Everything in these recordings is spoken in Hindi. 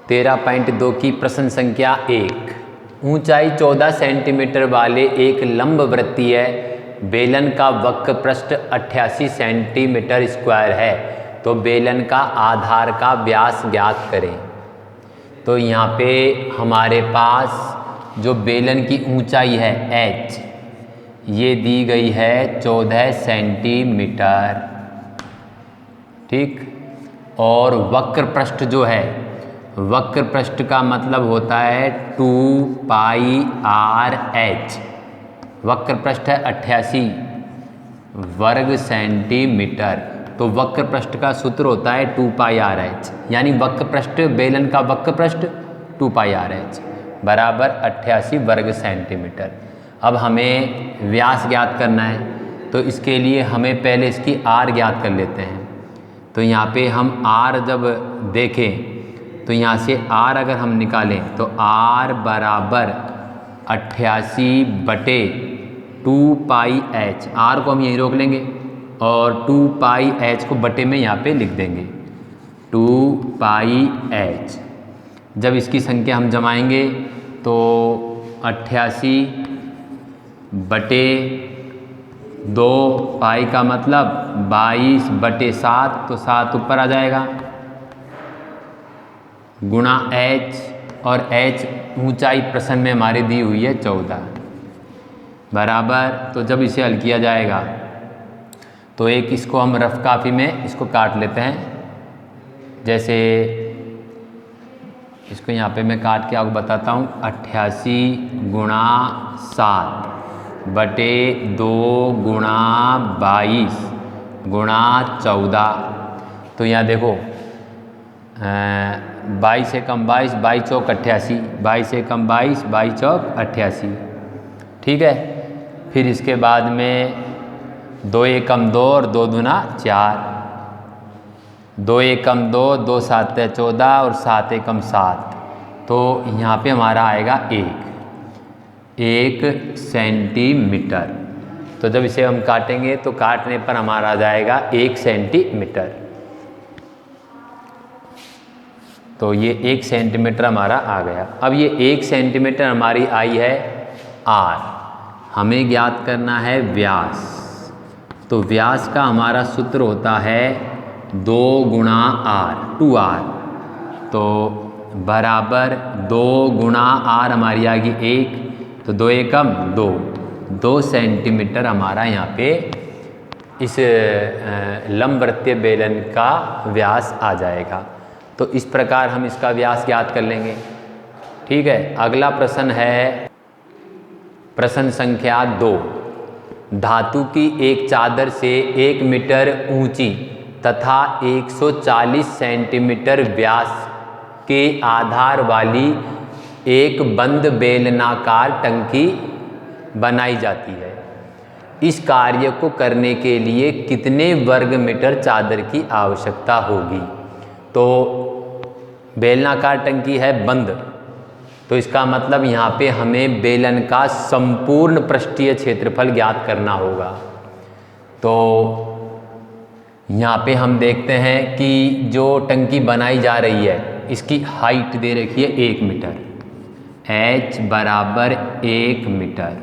13.2 की प्रश्न संख्या 1। ऊंचाई 14 सेंटीमीटर वाले एक लंबवृत्तीय बेलन का वक्र पृष्ठ 88 सेंटीमीटर स्क्वायर है, तो बेलन का आधार का व्यास ज्ञात करें। तो यहाँ पे हमारे पास जो बेलन की ऊंचाई है h, ये दी गई है 14 सेंटीमीटर, ठीक। और वक्र पृष्ठ जो है, वक्र पृष्ठ का मतलब होता है 2 पाई आर एच। वक्र पृष्ठ है 88 वर्ग सेंटीमीटर, तो वक्र पृष्ठ का सूत्र होता है 2 पाई आर एच, यानी वक्र पृष्ठ, बेलन का वक्र पृष्ठ 2 पाई आर एच बराबर 88 वर्ग सेंटीमीटर। अब हमें व्यास ज्ञात करना है, तो इसके लिए हमें पहले इसकी आर ज्ञात कर लेते हैं। तो यहाँ पे हम आर जब देखें तो यहाँ से आर अगर हम निकालें तो आर बराबर 88 बटे 2 पाई एच, आर को हम यहीं रोक लेंगे और 2 पाई एच को बटे में यहाँ पे लिख देंगे 2 पाई एच। जब इसकी संख्या हम जमाएंगे तो 88 बटे 2 पाई का मतलब 22 बटे 7, तो 7 ऊपर आ जाएगा, गुणा h, और h ऊंचाई प्रश्न में हमारी दी हुई है 14 बराबर। तो जब इसे हल किया जाएगा तो एक इसको हम रफ काफ़ी में इसको काट लेते हैं। जैसे इसको यहाँ पे मैं काट के आपको बताता हूँ, 88 गुणा 7 बटे 2 गुणा 22 गुणा 14। तो यहाँ देखो 22 से कम 22, 22 चौक 88, 22 से कम 22, 22 चौक 88, ठीक है। फिर इसके बाद में 2 एक कम 2 और 2 दूना 4, 2 एक कम 2, 2 7 14 और 7 एक कम 7, तो यहाँ पे हमारा आएगा 1 सेंटीमीटर। तो जब इसे हम काटेंगे तो काटने पर हमारा आ जाएगा 1 सेंटीमीटर। तो ये 1 सेंटीमीटर हमारा आ गया। अब ये 1 सेंटीमीटर हमारी आई है आर, हमें ज्ञात करना है व्यास। तो व्यास का हमारा सूत्र होता है 2 गुणा आर, 2r, तो बराबर 2 गुणा आर हमारी आ गई 1, तो 2 एकम 2 सेंटीमीटर हमारा यहाँ पे इस लंबवृत्तीय बेलन का व्यास आ जाएगा। तो इस प्रकार हम इसका व्यास ज्ञात कर लेंगे, ठीक है। अगला प्रश्न है प्रश्न संख्या 2। धातु की एक चादर से 1 मीटर ऊंची तथा 140 सेंटीमीटर व्यास के आधार वाली एक बंद बेलनाकार टंकी बनाई जाती है। इस कार्य को करने के लिए कितने वर्ग मीटर चादर की आवश्यकता होगी? तो बेलनाकार टंकी है बंद, तो इसका मतलब यहाँ पे हमें बेलन का संपूर्ण पृष्ठीय क्षेत्रफल ज्ञात करना होगा। तो यहाँ पे हम देखते हैं कि जो टंकी बनाई जा रही है इसकी हाइट दे रखी है 1 मीटर, h बराबर 1 मीटर,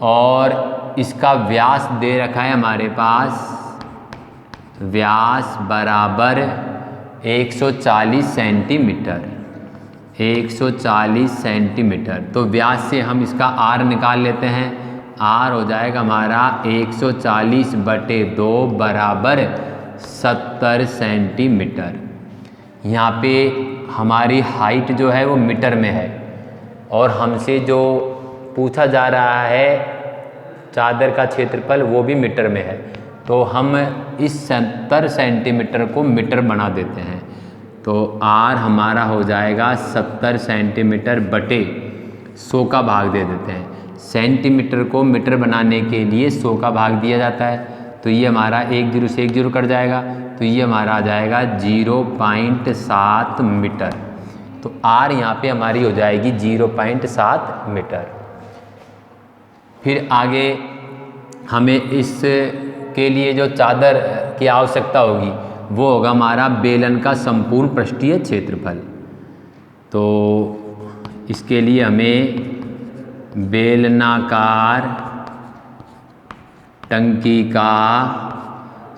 और इसका व्यास दे रखा है हमारे पास, व्यास बराबर 140 सेंटीमीटर, 140 सेंटीमीटर। तो व्यास से हम इसका आर निकाल लेते हैं, आर हो जाएगा हमारा 140 बटे 2 बराबर 70 सेंटीमीटर। यहाँ पे हमारी हाइट जो है वो मीटर में है, और हमसे जो पूछा जा रहा है चादर का क्षेत्रफल वो भी मीटर में है, तो हम इस 70 सेंटीमीटर को मीटर बना देते हैं। तो आर हमारा हो जाएगा 70 सेंटीमीटर बटे 100 का भाग दे देते हैं। सेंटीमीटर को मीटर बनाने के लिए 100 का भाग दिया जाता है, तो ये हमारा 1 0 से 1 0 कट जाएगा, तो ये हमारा आ जाएगा 0.7 मीटर। तो आर यहाँ पे हमारी हो जाएगी 0.7 मीटर। फिर आगे हमें इस के लिए जो चादर की आवश्यकता होगी वो होगा हमारा बेलन का संपूर्ण पृष्ठीय क्षेत्रफल। तो इसके लिए हमें बेलनाकार टंकी का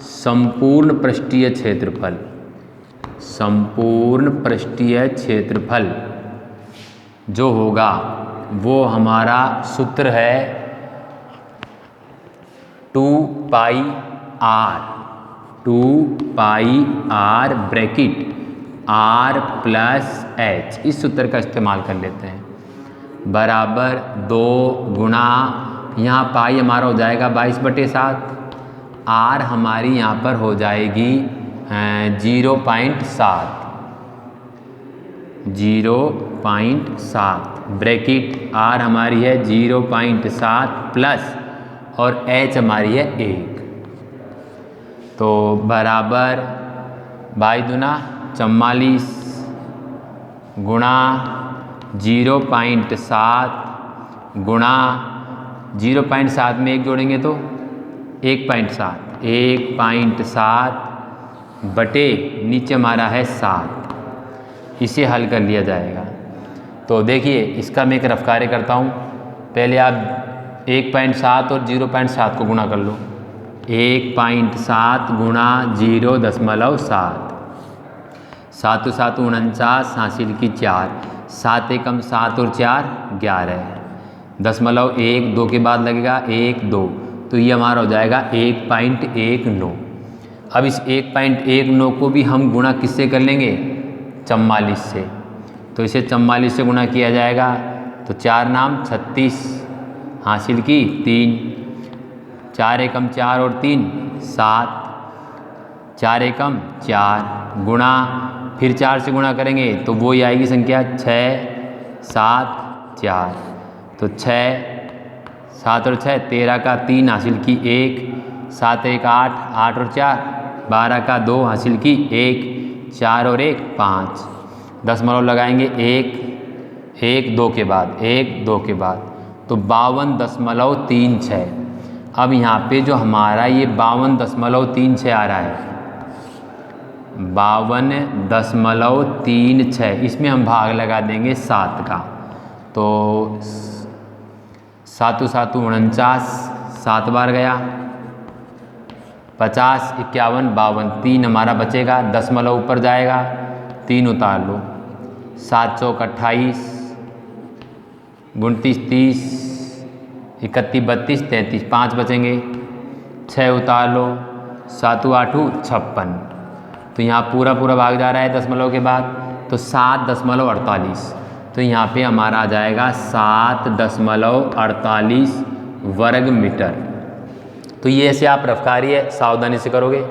संपूर्ण पृष्ठीय क्षेत्रफल, संपूर्ण पृष्ठीय क्षेत्रफल जो होगा वो हमारा सूत्र है 2 pi R bracket r plus h, इस सूत्र का इस्तेमाल कर लेते हैं, बराबर 2 गुणा, यहाँ पाई हमारा हो जाएगा 22/7, r हमारी यहाँ पर हो जाएगी 0.7 ब्रैकेट r हमारी है 0.7 प्लस और h हमारी है 1, तो बराबर 22×44 गुणा 0.7 गुणा 0.7 में 1 जोड़ेंगे तो 1.7 बटे नीचे हमारा है 7, इसे हल कर लिया जाएगा। तो देखिए इसका मैं एक रफ कार्य करता हूँ, पहले आप 1.7 और 0.7 को गुणा कर लो, 1.7 गुणा 0.7, 7 7 49 हासिल की 4, 7 एकम 7 और 4 11, 0.1 2 के बाद लगेगा 1 2, तो ये हमारा हो जाएगा 1.19। अब इस 1.19 को भी हम गुणा किससे कर लेंगे, 44 से, तो इसे 44 से गुणा किया जाएगा, तो 4 नाम 36 हासिल की 3, 4 एकम 4 और 3 7, 4 एकम 4 गुणा, फिर 4 से गुणा करेंगे तो वो ही आएगी संख्या 6 7 4, तो 6 7 और 6 13 का 3 हासिल की 1, 7 1 8 8 और 4 12 का 2 हासिल की 1, 4 और 1 5, दशमलव लगाएंगे 1 1 2 के बाद 1 2 के बाद, तो 52.36। अब यहाँ पे जो हमारा ये 52.36 आ रहा है, 52.36, इसमें हम भाग लगा देंगे 7 का, तो 7 7 49, 7 बार गया, 50 51 52, 3 हमारा बचेगा, दशमलव ऊपर जाएगा, 3 उतार लो, 7 चौक 28, 29 30, 31 32 33, 5 बचेंगे, 6 उतार लो, 7 8 56, तो यहाँ पूरा भाग जा रहा है दशमलव के बाद, तो 7.48, तो यहाँ पे हमारा आ जाएगा 7.48 वर्ग मीटर। तो ये ऐसे आप रफ कार्य सावधानी से करोगे।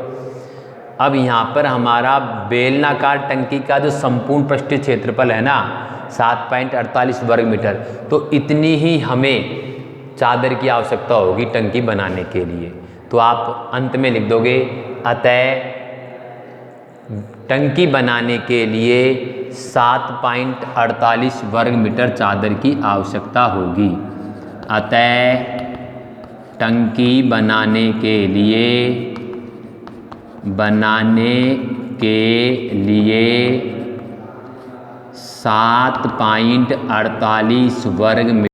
अब यहाँ पर हमारा बेलनाकार टंकी का जो संपूर्ण पृष्ठीय क्षेत्रफल है ना 7.48 वर्ग मीटर, तो इतनी ही हमें चादर की आवश्यकता होगी टंकी बनाने के लिए। तो आप अंत में लिख दोगे अतः टंकी बनाने के लिए 7.48 वर्ग मीटर चादर की आवश्यकता होगी। अतः टंकी बनाने के लिए 7.48 वर्ग